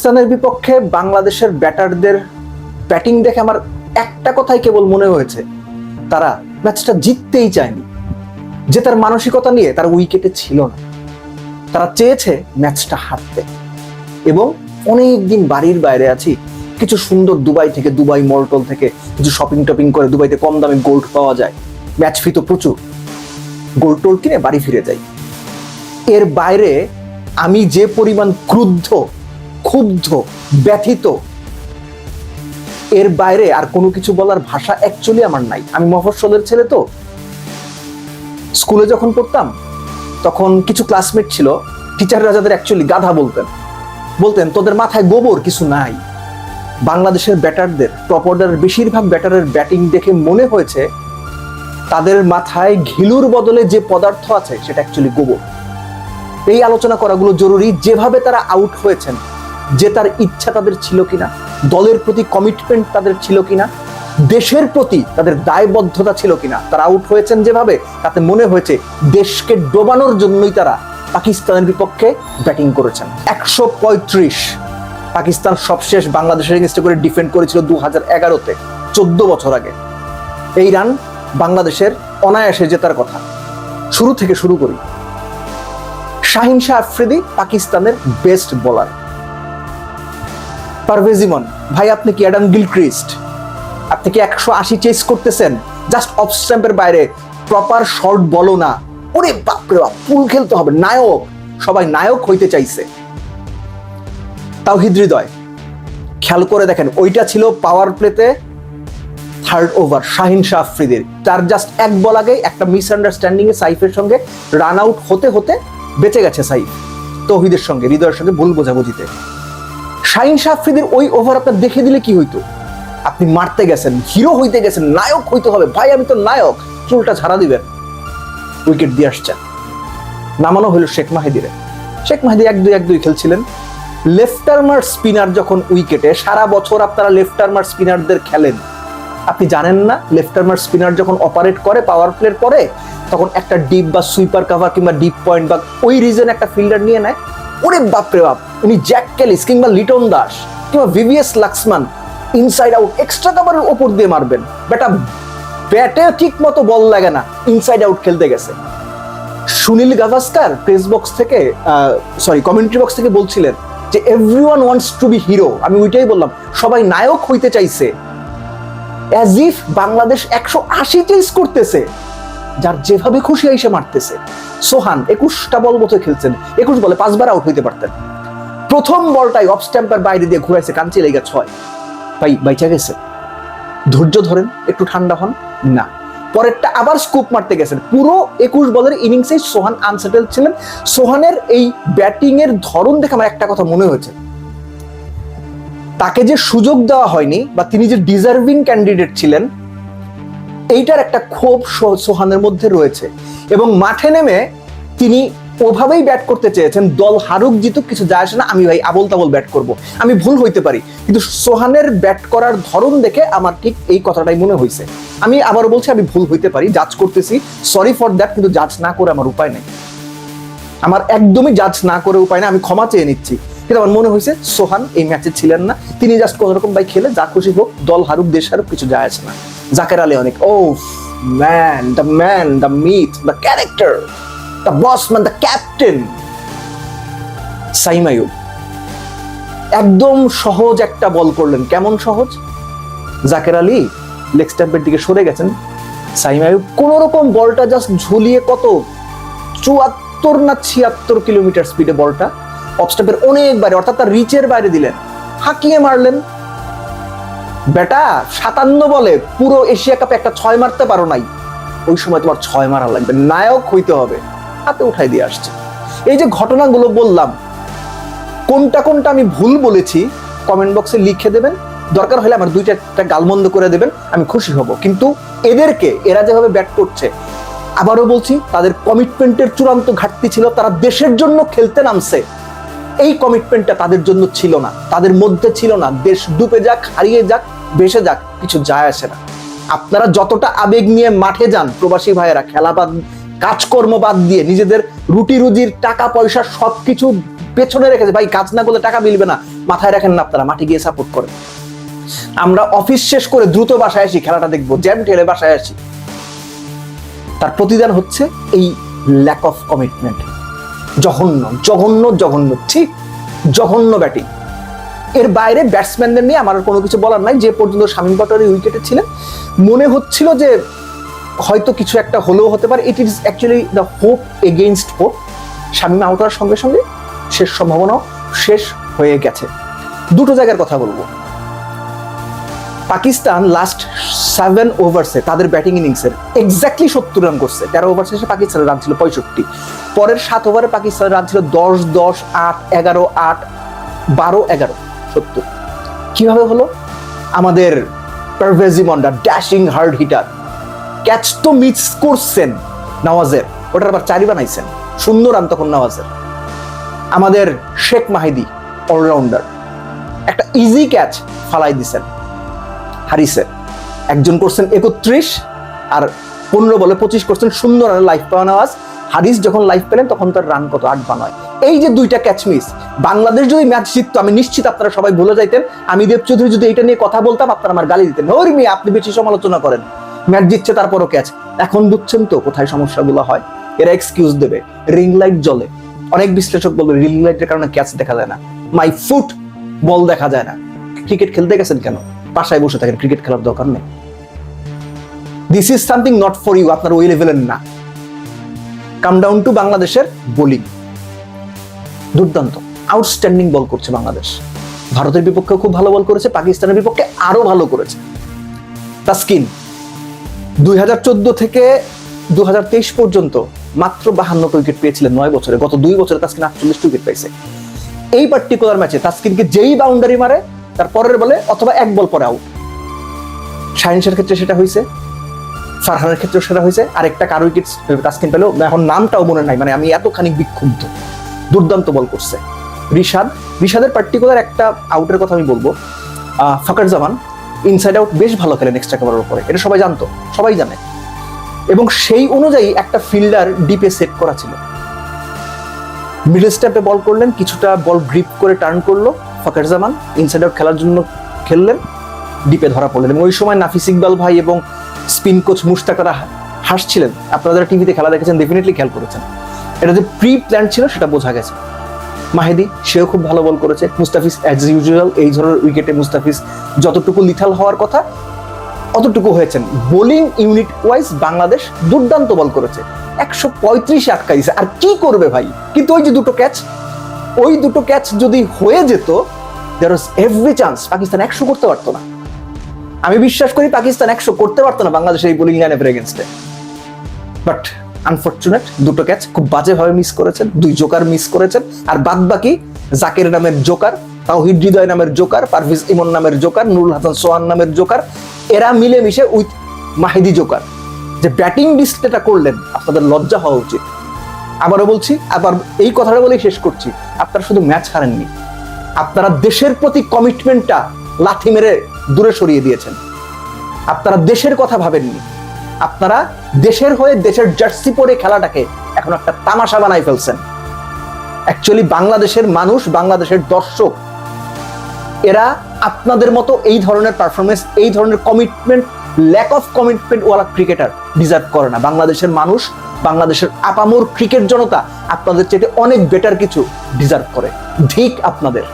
পাকিস্তানের বিপক্ষে বাংলাদেশের ব্যাটারদের ব্যাটিং দেখে আমার একটা কথাই কেবল মনে হয়েছে, তারা ম্যাচটা জিততেই চায়নি। জেতার মানসিকতা নিয়ে তারা উইকেটে ছিল না, তারা চেয়েছে ম্যাচটা হারতে। এবং অনেকদিন বাড়ির বাইরে আছি, কিছু সুন্দর দুবাই মলটল থেকে কিছু শপিং টপিং করে দুবাইতে কম দামে গোল্ড পাওয়া যায়, ম্যাচ ফি তো প্রচুর, গোল্ড টোল্ড কিনে বাড়ি ফিরে যাই। এর বাইরে আমি যে পরিমাণ ক্রুদ্ধ, ক্ষুব্ধ, ব্যথিত, এর বাইরে আর কোনো কিছু বলার ভাষা অ্যাকচুয়ালি আমার নাই। আমি মফস্বলের ছেলে, তো স্কুলে যখন পড়তাম তখন কিছু ক্লাসমেট ছিল, টিচাররা যাদের অ্যাকচুয়ালি গাধা বলতেন তোদের মাথায় গোবর কিছু নাই। বাংলাদেশের ব্যাটারদের, টপ অর্ডারের বেশিরভাগ ব্যাটারের ব্যাটিং দেখে মনে হয়েছে তাদের মাথায় ঘিলুর বদলে যে পদার্থ আছে সেটা অ্যাকচুয়ালি গোবর। এই আলোচনা করাগুলো জরুরি। যেভাবে তারা আউট হয়েছেন, জেতার ইচ্ছা তাদের ছিল কিনা, দলের প্রতি কমিটমেন্ট তাদের ছিল কিনা, দেশের প্রতি তাদের দায়বদ্ধতা ছিল কিনা। তারা আউট হয়েছেন যেভাবে, তাতে মনে হয়েছে দেশকে ডোবানোর জন্যই তারা পাকিস্তানের বিপক্ষে ব্যাটিং করেছেন। 135 পাকিস্তান সবশেষ বাংলাদেশের এগেইনস্টে করে ডিফেন্ড করেছিল 2011-তে, 14 বছর আগে। এই রান বাংলাদেশের অনায়াসে জেতার কথা। শুরু থেকে শুরু করি। শাহিন শাহ আফ্রিদি পাকিস্তানের বেস্ট বোলার। পারভেজ ইমন, ভাই আপনি কি অ্যাডাম গিলক্রিস্ট? আপনি কি 180 চেস করতেছেন? জাস্ট অফ স্ট্যাম্পের বাইরে প্রপার শর্ট বলো না। ওরে বাপরে বাপ, ফুল খেলতে হবে, নায়ক। সবাই নায়ক হইতে চাইছে। তাওহিদ হৃদয়, খেয়াল করে দেখেন, ওইটা ছিল পাওয়ার প্লেতে থার্ড ওভার শাহিন শাহ আফ্রিদির। তার জাস্ট এক বল আগে একটা মিসআন্ডারস্ট্যান্ডিং এ সাইফের সঙ্গে রান আউট হতে হতে বেঁচে গেছে সাইফ, তৌহিদের সঙ্গে, হৃদয়ের সঙ্গে ভুল বোঝাবুঝিতে। শাহিন শাহ আফ্রিদির ওই ওভার আপনার দেখে দিলে কি হইতো? আপনি মারতে গেছেন, হিরো হইতে গেছেন, নায়ক হইতে হবে, ভাই আমি তো নায়ক, চুলটা ঝাড়া দিবেন, উইকেট দিয়ে আসছেন। নামানো হলো শেখ মাহিদিরে। শেখ মাহিদি 1-2 খেলছিলেন। লেফট আর্মার স্পিনার যখন উইকেটে, সারা বছর আপনারা লেফট আর্মার স্পিনারদের খেলেন, আপনি জানেন না লেফট আর্মার স্পিনার যখন অপারেট করে পাওয়ার প্লের পরে, তখন একটা ডিপ বা সুইপার কাভার কিংবা ডিপ পয়েন্ট বা ওই রিজনে একটা ফিল্ডার নিয়ে নেয়। ওরে বাপরে বাপ, উনি জ্যাক ক্যালিস কিংবা লিটন দাস কিংবা VVS Laxman inside out extra কাভারের ওপর দিয়ে মারবেন। বেটা ব্যাটে ঠিক মতো বল লাগে না, ইনসাইড আউট খেলতে গেছে। সুনীল গাভাস্কার প্রেস বক্স থেকে, কমেন্ট্রি বক্স থেকে বলছিলেন যে everyone wants to be hero. আমি ওইটাই বললাম, সবাই নায়ক হইতে চাইছে। অ্যাজ ইফ বাংলাদেশ 180 চেস করতেছে, যার যেভাবে খুশি এসে মারতেছে। সোহান 21টা বল মতো খেলছেন, 21 বলে 5 বার আউট হইতে পারতেন। প্রথম বলটাই অফ স্ট্যাম্পের বাইরে দিয়ে ঘুরাইছে, কাঞ্চি লেগে 6। ভাই বাইচা গেছে। ধৈর্য ধরেন, একটু ঠান্ডা হন না। পরেরটা আবার স্কুপ মারতে গেছেন। পুরো 21 বলের ইনিংসে সোহান আনসেটেল ছিলেন। সোহানের এই ব্যাটিং এর ধরন দেখে আমার একটা কথা মনে হয়েছে, তাকে যে সুযোগ দেওয়া হয়নি বা তিনি যে ডিজার্ভিং ক্যান্ডিডেট ছিলেন, এইটার একটা ক্ষোভ সোহানের মধ্যে রয়েছে। এবং মাঠে নেমে তিনি ওভাবেই ব্যাট করতে চেয়েছেন, দল হারুক জিতুক কিছু যায় আসে না, আমি ভাই আবল তাবল ব্যাট করব। আমি ভুল হইতে পারি, কিন্তু সোহানের ব্যাট করার ধরন দেখে আমার ঠিক এই কথাটাই মনে হয়েছে। আমি আবারও বলছি, আমি ভুল হইতে পারি, জাজ করতেছি, সরি ফর দ্যাট, কিন্তু জাজ না করে আমার উপায় নেই। আমার একদমই জাজ না করে উপায় নেই, আমি ক্ষমা চেয়ে নিচ্ছি। কিন্তু আমার মনে হয়েছে সোহান এই ম্যাচে ছিলেন না। তিনি জাস্ট কোনোরকম ভাই খেলে যা খুশি হোক, দল হারুক দেশ হারুক কিছু যায় আসে না। জাকের আলী অনেক, ও man, the myth, the character, the boss man, the captain Saim Ayub একদম সহজ একটা বল করলেন। কেমন সহজ? জাকের আলী লেগ স্ট্যাম্পের দিকে সরে গেছেন, সাইম আইয়ুব কোন রকম বলটা জাস্ট ঝুলিয়ে কত 74 না 76 কিলোমিটার স্পিডে বলটা অফ স্ট্যাম্পের অনেক বাইরে, অর্থাৎ তার রিচের বাইরে দিলেন, হাঁকিয়ে মারলেন। বেটা 57 বলে পুরো এশিয়া কাপে একটা 6 মারতে পারো নাই, ওই সময় তোমার 6 মারা লাগবে, নায়ক হইতে হবে, হাতে উঠাই দিয়ে আসছে। এই যে ঘটনাগুলো বললাম, কোনটা কোনটা আমি ভুল বলেছি কমেন্ট বক্সে লিখে দেবেন, দরকার হলে আমার 2টা গালমন্দ করে দেবেন, আমি খুশি হব। কিন্তু এরা যেভাবে ব্যাট করছে, আবারও বলছি, তাদের কমিটমেন্টের চূড়ান্ত ঘাটতি ছিল। তারা দেশের জন্য খেলতে নামছে, এই কমিটমেন্টটা তাদের জন্য ছিল না, তাদের মধ্যে ছিল না। দেশ ডুবে যাক, হারিয়ে যাক, ভেসে যাক, কিছু যায় আসে না। আপনারা যতটা আবেগ নিয়ে মাঠে যান, প্রবাসী ভাইয়েরা কাজকর্ম বাদ দিয়ে নিজেদের রুটি রুজির টাকা পয়সা সবকিছু পেছনে রেখেছে। ভাই কাজ না করলে টাকা মিলবে না, মাথায় রাখেন না আপনারা, মাঠে গিয়ে সাপোর্ট করেন। আমরা অফিস শেষ করে দ্রুত বাসায় আসি, খেলাটা দেখবো, জ্যাম ঠেলে বাসায় আসি। তার প্রতিদান হচ্ছে এই ল্যাক অফ কমিটমেন্ট। জঘন্য জঘন্য জঘন্য, ঠিক জঘন্য ব্যাটিং। এর বাইরে ব্যাটসম্যানদের নিয়ে আমার কোনো কিছু বলার নাই। যে পর্যন্ত শামীম পাটোয়ারি উইকেটে ছিলেন মনে হচ্ছিল যে হয়তো কিছু একটা হলেও হতে পারে। It is actually the hope against hope. Shamim out হওয়ার সঙ্গে সঙ্গে শেষ সম্ভাবনাও শেষ হয়ে গেছে। দুটো জায়গার কথা বলবো। পাকিস্তান লাস্ট 7 ওভার্সে তাদের ব্যাটিং ইনিংসে এক্স্যাক্টলি 70 রান করছে। 13 ওভার শেষে পাকিস্তানের রান ছিল 65। পরের 7 ওভারে পাকিস্তানের রান ছিল 10-10, 8, 11, 8, 12, 11, 70। কিভাবে হলো? আমাদের পারভেজ ইমনরা ড্যাশিং হার্ড হিটার, ক্যাচ তো মিস করছেন নওয়াজের, ওটার আবার 4 বানাইছেন, শূন্য রান তখন নওয়াজের। আমাদের শেখ মাহিদি অলরাউন্ডার একটা ইজি ক্যাচ ফালাই দিছেন হারিসে, একজন করছেন 31 আর 15 বলে 25 করছেন, শূন্য রানের লাইফ পাওয়া নওয়াজ। হারিস যখন লাইফ পেলেন তখন তার রান কত? 8 বা 9। এই যে দুইটা ক্যাচ মিস, বাংলাদেশ যদি ম্যাচ জিততো আমি নিশ্চিত আপনারা সবাই ভুলে যাইতেন। আমি দেব চৌধুরী যদি এটা নিয়ে কথা বলতাম আপনারা আমার গালি দিতেন, ওর মিয়া আপনি বেশি সমালোচনা করেন, ম্যাচ জিতছে তারপরও ক্যাচ। এখন বুঝছেন তো কোথায় সমস্যাগুলো হয়। এরা এক্সকিউজ দেবে, রিং লাইট জ্বলে। অনেক বিশ্লেষক বলবে রিং লাইটের কারণে ক্যাচ দেখা যায় না, মাই ফুট বল দেখা যায় না। ক্রিকেট খেলতে গেছেন কেন? বাসায় বসে থাকেন, ক্রিকেট খেলার দরকার নেই। This is something not for you, আপনার ওই লেভেলের না। কাম ডাউন টু বাংলাদেশের বোলিং। দুর্দান্ত আউটস্ট্যান্ডিং বল করছে বাংলাদেশ। ভারতের বিপক্ষে খুব ভালো বল করেছে, পাকিস্তানের বিপক্ষে আরো ভালো করেছে। তাসকিন 2014 থেকে 2023 পর্যন্ত মাত্র 52 উইকেট পেয়েছিলেন 9 বছরে। গত 2 বছরে তাসকিন 48 উইকেট পাইছে। এই পার্টিকুলার ম্যাচে তাসকিনকে যেই বাউন্ডারি মারে তার পরের বলে অথবা 1 বল পরে আউট। শাহিনশার ক্ষেত্রে সেটা হয়েছে, ফারহানের ক্ষেত্রে সেটা হয়েছে। আরেকটা কার উইকেট তাসকিন পেল, এখন নামটাও মনে নাই, মানে আমি এতখানি বিক্ষুব্ধ। দুর্দান্ত বল করছে রিশাদের পার্টিকুলার একটা আউটের কথা আমি বলবো। ফকর জামান ইনসাইড আউট বেশ ভালো খেলেন এক্সট্রা কভারের উপরে, এটা সবাই জানতো, সবাই জানে। এবং সেই অনুযায়ী একটা ফিল্ডার ডিপে সেট করা ছিল। মিডল স্টেপে বল করলেন, কিছুটা বল গ্রিপ করে টার্ন করলো ফকর জামান, ইনসাইড আউট খেলার জন্য খেললেন, ডিপে ধরা পড়লেন। এবং ওই সময় নাফিস ইকবাল ভাই এবং স্পিন কোচ মুশতাকরা হাসছিলেন। আপনারা যারা টিভিতে খেলা দেখেছেন ডেফিনেটলি খেয়াল করেছেন। এটা যে প্রি প্ল্যান ছিল সেটা বোঝা গেছে। মাহিদি সেও খুব ভালো বল করেছে। মুস্তাফিজ অ্যাজ ইউজুয়াল এই ধরনের উইকেটে মুস্তাফিজ যতটুকু লিথাল হওয়ার কথা অতটুকু হয়েছেন। বোলিং ইউনিট ওয়াইজ বাংলাদেশ দুর্দান্ত বল করেছে, 135 আটকা দিয়েছে। আর কি করবে ভাই? কিন্তু ওই যে দুটো ক্যাচ যদি হয়ে যেত, দেয়ার ওয়াজ এভরি চান্স পাকিস্তান 100 করতে পারতো না। আমি বিশ্বাস করি পাকিস্তান 100 করতে পারতো না বাংলাদেশের এই বোলিং লাইনের এগেইনস্টে। বাট আনফরচুনেট, দুটো ক্যাচ খুব বাজেভাবে মিস করেছেন, 2 জোকার মিস করেছেন। আর বাদ বাকি জাকির নামের জোকার, তাওহিদ হৃদয় নামের জোকার, পারভেজ ইমন নামের জোকার, নুরুল হাসান সোহান নামের জোকার, এরা মিলেমিশে উইথ মাহিদি জোকার যে ব্যাটিং ডিসপ্লেটা করলেন, আপনাদের লজ্জা হওয়া উচিত। আবারও বলছি, আবার এই কথাটা বলেই শেষ করছি, আপনারা শুধু ম্যাচ হারেননি, আপনারা দেশের প্রতি কমিটমেন্টটা লাথি মেরে দূরে সরিয়ে দিয়েছেন। আপনারা দেশের কথা ভাবেননি, আপনারা দেশের হয়ে দেশের জার্সি পরে খেলাটাকে এখন একটা তামাশা বানাই ফেলছেন। অ্যাকচুয়ালি বাংলাদেশের মানুষ, বাংলাদেশের দর্শক, এরা আপনাদের মতো এই ধরনের পারফরমেন্স, এই ধরনের কমিটমেন্ট, ল্যাক অফ কমিটমেন্ট ওয়ালা ক্রিকেটার ডিজার্ভ করে না। বাংলাদেশের মানুষ, বাংলাদেশের আপামর ক্রিকেট জনতা আপনাদের চেয়ে অনেক বেটার কিছু ডিজার্ভ করে। ঠিক আপনাদের।